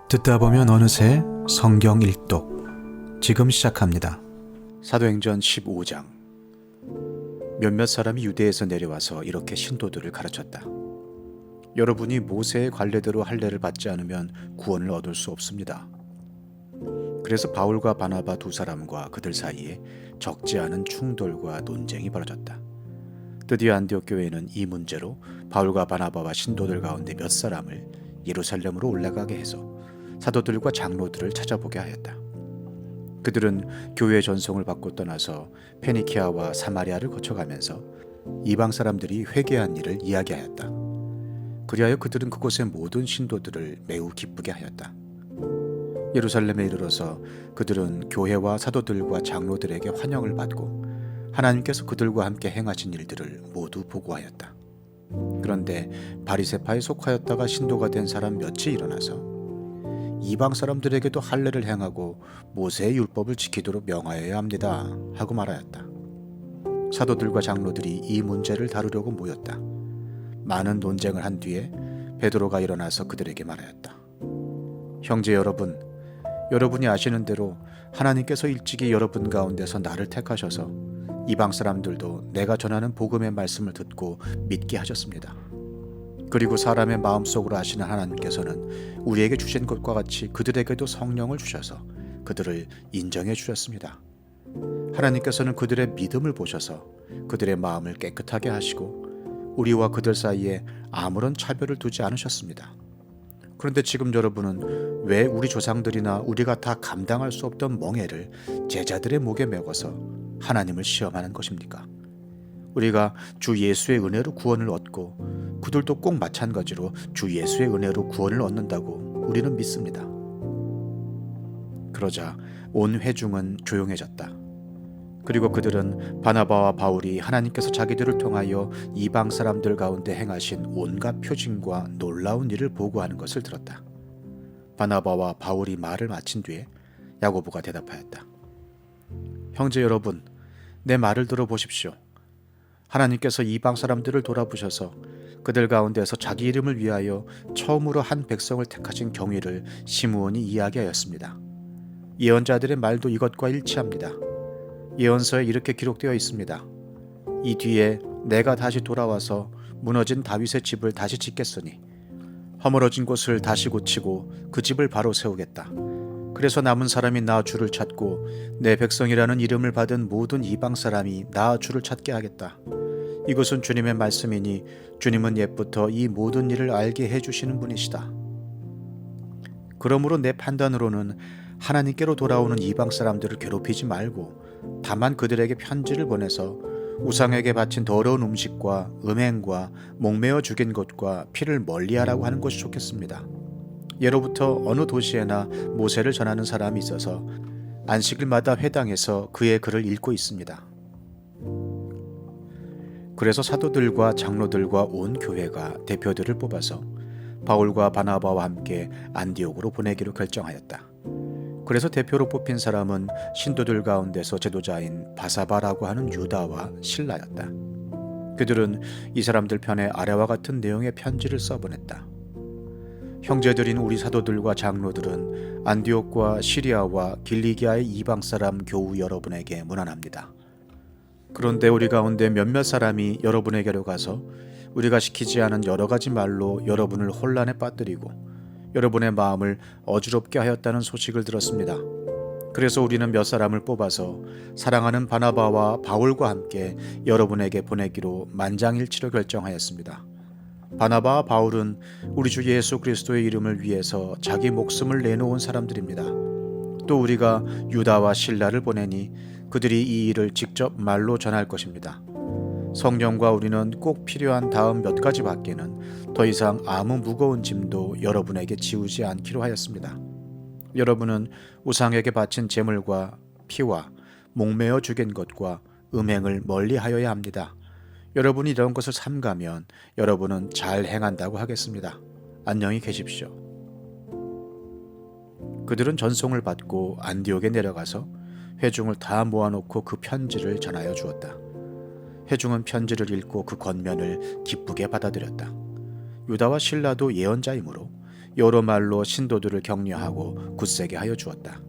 듣다 보면 어느새 성경 일독 지금 시작합니다. 사도행전 15장. 몇몇 사람이 유대에서 내려와서 이렇게 신도들을 가르쳤다. 여러분이 모세의 관례대로 할례를 받지 않으면 구원을 얻을 수 없습니다. 그래서 바울과 바나바 두 사람과 그들 사이에 적지 않은 충돌과 논쟁이 벌어졌다. 드디어 안디옥 교회는 이 문제로 바울과 바나바와 신도들 가운데 몇 사람을 예루살렘으로 올라가게 해서 사도들과 장로들을 찾아보게 하였다. 그들은 교회의 전송을 받고 떠나서 페니키아와 사마리아를 거쳐가면서 이방 사람들이 회개한 일을 이야기하였다. 그리하여 그들은 그곳의 모든 신도들을 매우 기쁘게 하였다. 예루살렘에 이르러서 그들은 교회와 사도들과 장로들에게 환영을 받고 하나님께서 그들과 함께 행하신 일들을 모두 보고하였다. 그런데 바리새파에 속하였다가 신도가 된 사람 몇이 일어나서 이방 사람들에게도 할례를 행하고 모세의 율법을 지키도록 명하여야 합니다 하고 말하였다. 사도들과 장로들이 이 문제를 다루려고 모였다. 많은 논쟁을 한 뒤에 베드로가 일어나서 그들에게 말하였다. 형제 여러분, 여러분이 아시는 대로 하나님께서 일찍이 여러분 가운데서 나를 택하셔서 이방 사람들도 내가 전하는 복음의 말씀을 듣고 믿게 하셨습니다. 그리고 사람의 마음속으로 아시는 하나님께서는 우리에게 주신 것과 같이 그들에게도 성령을 주셔서 그들을 인정해 주셨습니다. 하나님께서는 그들의 믿음을 보셔서 그들의 마음을 깨끗하게 하시고 우리와 그들 사이에 아무런 차별을 두지 않으셨습니다. 그런데 지금 여러분은 왜 우리 조상들이나 우리가 다 감당할 수 없던 멍에를 제자들의 목에 메워서 하나님을 시험하는 것입니까? 우리가 주 예수의 은혜로 구원을 얻고 그들도 꼭 마찬가지로 주 예수의 은혜로 구원을 얻는다고 우리는 믿습니다. 그러자 온 회중은 조용해졌다. 그리고 그들은 바나바와 바울이 하나님께서 자기들을 통하여 이방 사람들 가운데 행하신 온갖 표징과 놀라운 일을 보고하는 것을 들었다. 바나바와 바울이 말을 마친 뒤에 야고보가 대답하였다. 형제 여러분, 내 말을 들어보십시오. 하나님께서 이방 사람들을 돌아보셔서 그들 가운데서 자기 이름을 위하여 처음으로 한 백성을 택하신 경위를 시므온이 이야기하였습니다. 예언자들의 말도 이것과 일치합니다. 예언서에 이렇게 기록되어 있습니다. 이 뒤에 내가 다시 돌아와서 무너진 다윗의 집을 다시 짓겠으니 허물어진 곳을 다시 고치고 그 집을 바로 세우겠다. 그래서 남은 사람이 나 주를 찾고 내 백성이라는 이름을 받은 모든 이방 사람이 나 주를 찾게 하겠다. 이것은 주님의 말씀이니 주님은 옛부터 이 모든 일을 알게 해주시는 분이시다. 그러므로 내 판단으로는 하나님께로 돌아오는 이방 사람들을 괴롭히지 말고 다만 그들에게 편지를 보내서 우상에게 바친 더러운 음식과 음행과 목매어 죽인 것과 피를 멀리하라고 하는 것이 좋겠습니다. 예로부터 어느 도시에나 모세를 전하는 사람이 있어서 안식일마다 회당에서 그의 글을 읽고 있습니다. 그래서 사도들과 장로들과 온 교회가 대표들을 뽑아서 바울과 바나바와 함께 안디옥으로 보내기로 결정하였다. 그래서 대표로 뽑힌 사람은 신도들 가운데서 제도자인 바사바라고 하는 유다와 실라였다. 그들은 이 사람들 편에 아래와 같은 내용의 편지를 써보냈다. 형제들인 우리 사도들과 장로들은 안디옥과 시리아와 길리기아의 이방 사람 교우 여러분에게 문안합니다. 그런데 우리 가운데 몇몇 사람이 여러분에게로 가서 우리가 시키지 않은 여러 가지 말로 여러분을 혼란에 빠뜨리고 여러분의 마음을 어지럽게 하였다는 소식을 들었습니다. 그래서 우리는 몇 사람을 뽑아서 사랑하는 바나바와 바울과 함께 여러분에게 보내기로 만장일치로 결정하였습니다. 바나바와 바울은 우리 주 예수 그리스도의 이름을 위해서 자기 목숨을 내놓은 사람들입니다. 또 우리가 유다와 실라를 보내니 그들이 이 일을 직접 말로 전할 것입니다. 성령과 우리는 꼭 필요한 다음 몇 가지 밖에는 더 이상 아무 무거운 짐도 여러분에게 지우지 않기로 하였습니다. 여러분은 우상에게 바친 제물과 피와 목매어 죽인 것과 음행을 멀리하여야 합니다. 여러분이 이런 것을 삼가면 여러분은 잘 행한다고 하겠습니다. 안녕히 계십시오. 그들은 전송을 받고 안디옥에 내려가서 회중을 다 모아놓고 그 편지를 전하여 주었다. 회중은 편지를 읽고 그 겉면을 기쁘게 받아들였다. 유다와 실라도 예언자이므로 여러 말로 신도들을 격려하고 굳세게 하여 주었다.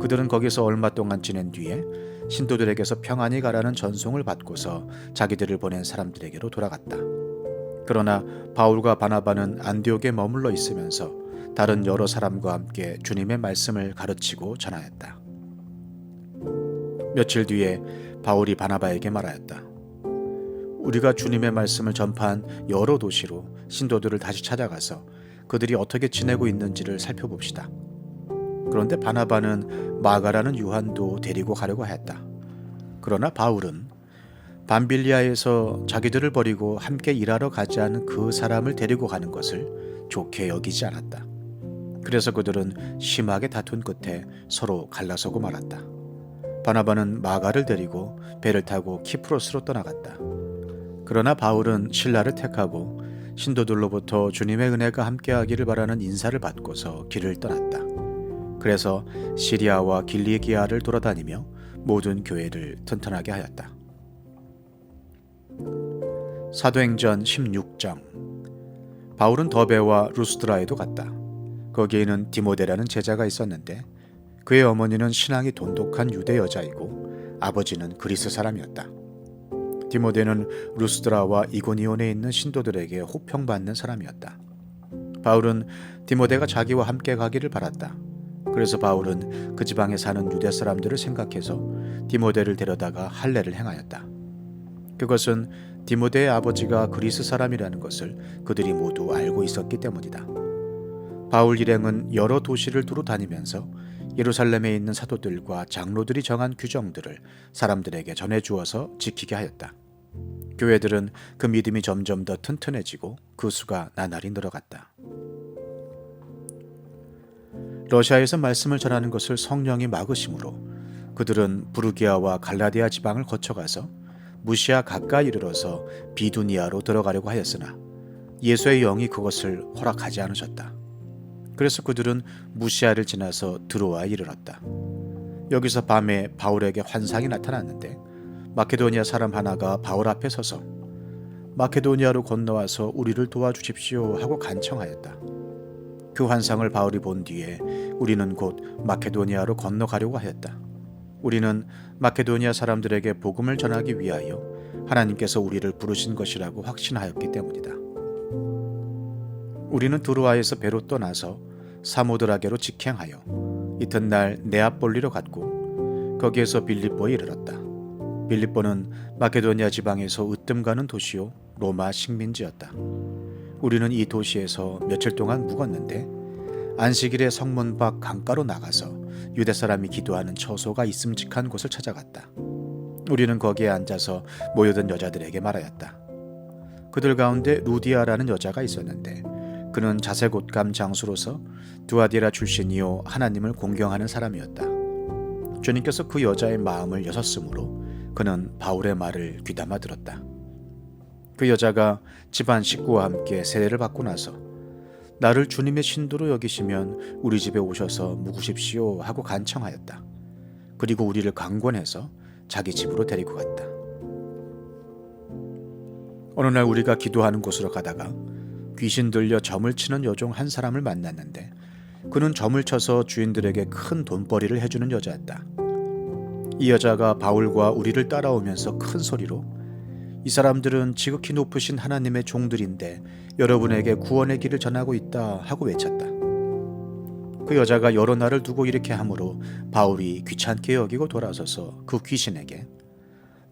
그들은 거기서 얼마 동안 지낸 뒤에 신도들에게서 평안히 가라는 전송을 받고서 자기들을 보낸 사람들에게로 돌아갔다. 그러나 바울과 바나바는 안디옥에 머물러 있으면서 다른 여러 사람과 함께 주님의 말씀을 가르치고 전하였다. 며칠 뒤에 바울이 바나바에게 말하였다. 우리가 주님의 말씀을 전파한 여러 도시로 신도들을 다시 찾아가서 그들이 어떻게 지내고 있는지를 살펴봅시다. 그런데 바나바는 마가라는 유한도 데리고 가려고 했다. 그러나 바울은 밤빌리아에서 자기들을 버리고 함께 일하러 가지 않은 그 사람을 데리고 가는 것을 좋게 여기지 않았다. 그래서 그들은 심하게 다툰 끝에 서로 갈라서고 말았다. 바나바는 마가를 데리고 배를 타고 키프로스로 떠나갔다. 그러나 바울은 실라를 택하고 신도들로부터 주님의 은혜가 함께하기를 바라는 인사를 받고서 길을 떠났다. 그래서 시리아와 길리기아를 돌아다니며 모든 교회를 튼튼하게 하였다. 사도행전 16장. 바울은 더베와 루스드라에도 갔다. 거기에는 디모데라는 제자가 있었는데 그의 어머니는 신앙이 돈독한 유대 여자이고 아버지는 그리스 사람이었다. 디모데는 루스드라와 이고니온에 있는 신도들에게 호평받는 사람이었다. 바울은 디모데가 자기와 함께 가기를 바랐다. 그래서 바울은 그 지방에 사는 유대 사람들을 생각해서 디모데를 데려다가 할례를 행하였다. 그것은 디모데의 아버지가 그리스 사람이라는 것을 그들이 모두 알고 있었기 때문이다. 바울 일행은 여러 도시를 두루 다니면서 예루살렘에 있는 사도들과 장로들이 정한 규정들을 사람들에게 전해주어서 지키게 하였다. 교회들은 그 믿음이 점점 더 튼튼해지고 그 수가 나날이 늘어갔다. 러시아에서 말씀을 전하는 것을 성령이 막으심으로 그들은 부르기아와 갈라디아 지방을 거쳐가서 무시아 가까이 이르러서 비두니아로 들어가려고 하였으나 예수의 영이 그것을 허락하지 않으셨다. 그래서 그들은 무시아를 지나서 드로아에 이르렀다. 여기서 밤에 바울에게 환상이 나타났는데 마케도니아 사람 하나가 바울 앞에 서서 마케도니아로 건너와서 우리를 도와주십시오 하고 간청하였다. 그 환상을 바울이 본 뒤에 우리는 곧 마케도니아로 건너가려고 하였다. 우리는 마케도니아 사람들에게 복음을 전하기 위하여 하나님께서 우리를 부르신 것이라고 확신하였기 때문이다. 우리는 드로아에서 배로 떠나서 사모드라게로 직행하여 이튿날 네아폴리로 갔고 거기에서 빌립보에 이르렀다. 빌립보는 마케도니아 지방에서 으뜸 가는 도시요 로마 식민지였다. 우리는 이 도시에서 며칠 동안 묵었는데 안식일에 성문 밖 강가로 나가서 유대 사람이 기도하는 처소가 있음직한 곳을 찾아갔다. 우리는 거기에 앉아서 모여든 여자들에게 말하였다. 그들 가운데 루디아라는 여자가 있었는데 그는 자색옷감 장수로서 두아디라 출신이요 하나님을 공경하는 사람이었다. 주님께서 그 여자의 마음을 여셨으므로 그는 바울의 말을 귀담아 들었다. 그 여자가 집안 식구와 함께 세례를 받고 나서 나를 주님의 신도로 여기시면 우리 집에 오셔서 묵으십시오 하고 간청하였다. 그리고 우리를 강권해서 자기 집으로 데리고 갔다. 어느 날 우리가 기도하는 곳으로 가다가 귀신 들려 점을 치는 여종 한 사람을 만났는데 그는 점을 쳐서 주인들에게 큰 돈벌이를 해주는 여자였다. 이 여자가 바울과 우리를 따라오면서 큰 소리로 이 사람들은 지극히 높으신 하나님의 종들인데 여러분에게 구원의 길을 전하고 있다 하고 외쳤다. 그 여자가 여러 날을 두고 이렇게 하므로 바울이 귀찮게 여기고 돌아서서 그 귀신에게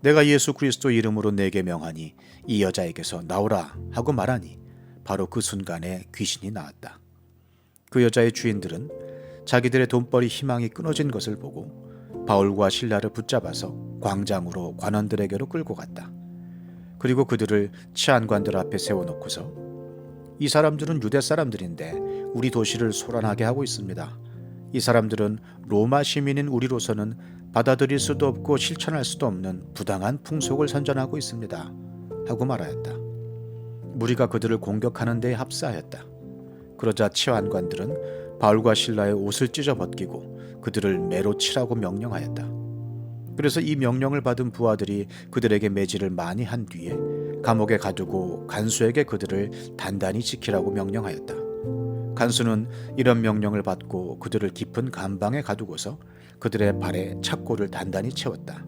내가 예수 그리스도 이름으로 내게 명하니 이 여자에게서 나오라 하고 말하니 바로 그 순간에 귀신이 나왔다. 그 여자의 주인들은 자기들의 돈벌이 희망이 끊어진 것을 보고 바울과 실라를 붙잡아서 광장으로 관원들에게로 끌고 갔다. 그리고 그들을 치안관들 앞에 세워놓고서 이 사람들은 유대 사람들인데 우리 도시를 소란하게 하고 있습니다. 이 사람들은 로마 시민인 우리로서는 받아들일 수도 없고 실천할 수도 없는 부당한 풍속을 선전하고 있습니다 하고 말하였다. 무리가 그들을 공격하는 데에 합사하였다. 그러자 치안관들은 바울과 실라의 옷을 찢어 벗기고 그들을 매로 치라고 명령하였다. 그래서 이 명령을 받은 부하들이 그들에게 매질을 많이 한 뒤에 감옥에 가두고 간수에게 그들을 단단히 지키라고 명령하였다. 간수는 이런 명령을 받고 그들을 깊은 감방에 가두고서 그들의 발에 착고를 단단히 채웠다.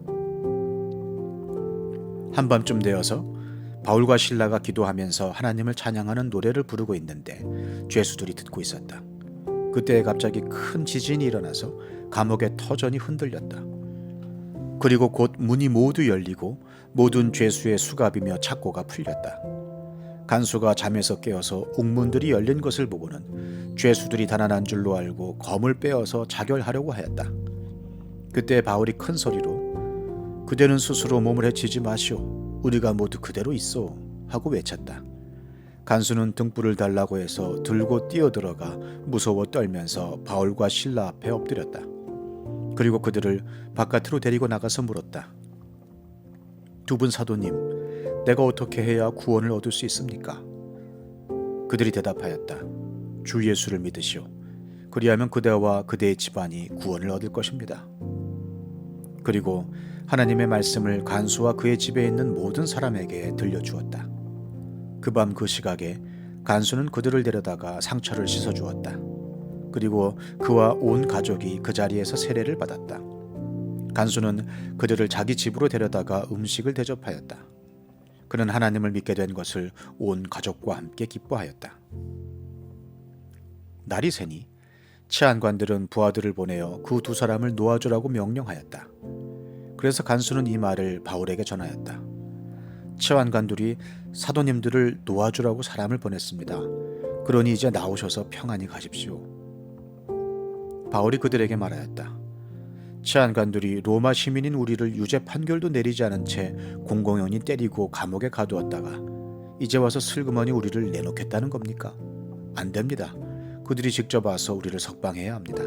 한밤쯤 되어서 바울과 실라가 기도하면서 하나님을 찬양하는 노래를 부르고 있는데 죄수들이 듣고 있었다. 그때 갑자기 큰 지진이 일어나서 감옥의 터전이 흔들렸다. 그리고 곧 문이 모두 열리고 모든 죄수의 수갑이며 착고가 풀렸다. 간수가 잠에서 깨어서 옥문들이 열린 것을 보고는 죄수들이 달아난 줄로 알고 검을 빼어서 자결하려고 하였다. 그때 바울이 큰 소리로 그대는 스스로 몸을 해치지 마시오. 우리가 모두 그대로 있어 하고 외쳤다. 간수는 등불을 달라고 해서 들고 뛰어들어가 무서워 떨면서 바울과 실라 앞에 엎드렸다. 그리고 그들을 바깥으로 데리고 나가서 물었다. 두 분 사도님, 내가 어떻게 해야 구원을 얻을 수 있습니까? 그들이 대답하였다. 주 예수를 믿으시오. 그리하면 그대와 그대의 집안이 구원을 얻을 것입니다. 그리고 하나님의 말씀을 간수와 그의 집에 있는 모든 사람에게 들려주었다. 그 밤 그 시각에 간수는 그들을 데려다가 상처를 씻어주었다. 그리고 그와 온 가족이 그 자리에서 세례를 받았다. 간수는 그들을 자기 집으로 데려다가 음식을 대접하였다. 그는 하나님을 믿게 된 것을 온 가족과 함께 기뻐하였다. 날이 새니 치안관들은 부하들을 보내어 그 두 사람을 놓아주라고 명령하였다. 그래서 간수는 이 말을 바울에게 전하였다. 치안관들이 사도님들을 놓아주라고 사람을 보냈습니다. 그러니 이제 나오셔서 평안히 가십시오. 바울이 그들에게 말하였다. 치안관들이 로마 시민인 우리를 유죄 판결도 내리지 않은 채 공공연히 때리고 감옥에 가두었다가 이제 와서 슬그머니 우리를 내놓겠다는 겁니까? 안 됩니다. 그들이 직접 와서 우리를 석방해야 합니다.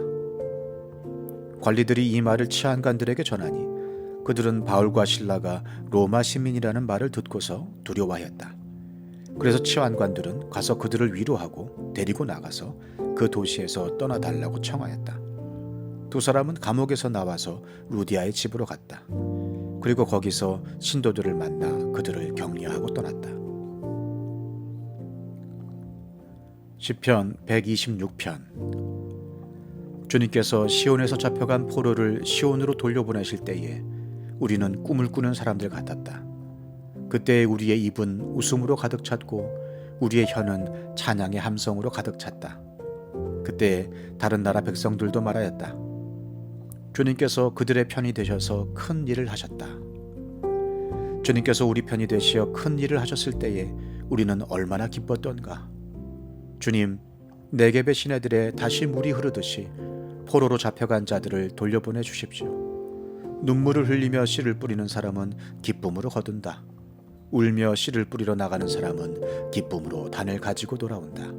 관리들이 이 말을 치안관들에게 전하니 그들은 바울과 실라가 로마 시민이라는 말을 듣고서 두려워하였다. 그래서 치안관들은 가서 그들을 위로하고 데리고 나가서 그 도시에서 떠나달라고 청하였다. 두 사람은 감옥에서 나와서 루디아의 집으로 갔다. 그리고 거기서 신도들을 만나 그들을 격려하고 떠났다. 시편 126편. 주님께서 시온에서 잡혀간 포로를 시온으로 돌려보내실 때에 우리는 꿈을 꾸는 사람들 같았다. 그때 우리의 입은 웃음으로 가득 찼고 우리의 혀는 찬양의 함성으로 가득 찼다. 그때 다른 나라 백성들도 말하였다. 주님께서 그들의 편이 되셔서 큰 일을 하셨다. 주님께서 우리 편이 되시어 큰 일을 하셨을 때에 우리는 얼마나 기뻤던가. 주님, 네겝의 시내들에 다시 물이 흐르듯이 포로로 잡혀간 자들을 돌려보내 주십시오. 눈물을 흘리며 씨를 뿌리는 사람은 기쁨으로 거둔다. 울며 씨를 뿌리러 나가는 사람은 기쁨으로 단을 가지고 돌아온다.